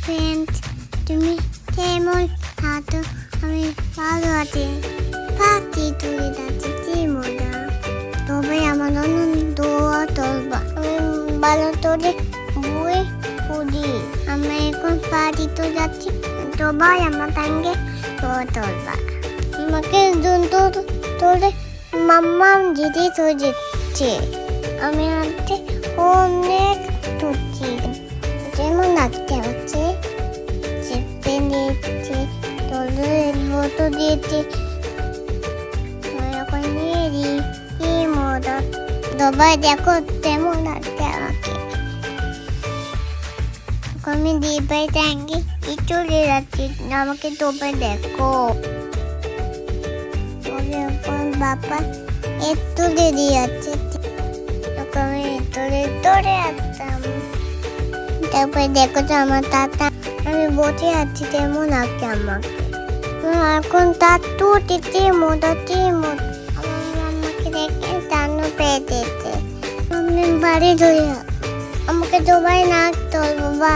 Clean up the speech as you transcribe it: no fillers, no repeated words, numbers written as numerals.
Friends, তুমি কেমন আছো? আমি ভালো আছি। পাখি তুলে যাচ্ছি কি মজা। তবে আমার দোয়া তোলবা, আমি ভালো তোলে বই পড়ি। আমি এখন পাখি তো যাচ্ছি, সবাই আমার সঙ্গে দোয়া তোলবা। আমাকে তোলে মাম্মা দিদি তো দিচ্ছে। আমি আজকে অনেক তুলছি, যেমন আজকে হচ্ছে চেপে নিয়েছি, তোলের মতো দিয়েছি, এখন নিয়ে দিই কি মজা। সবাই দেখো তেমন লাগছে আমাকে। আমি দিবাই ট্যাঙ্কি চলে যাচ্ছি, আমাকে তবে দেখো। বাবা একটু দেরি আছে, আমি তোরে আসতাম। তারপরে দেখো তো আমার তাতা, আমি বসে আছি তেমন আগে আমাকে। এখন তার তো মোটাতে আমার মাম্মাকে দেখে টানো পেয়ে দিতে। আমি বাড়ি ধরে আমাকে সবাই নাক তোলবো।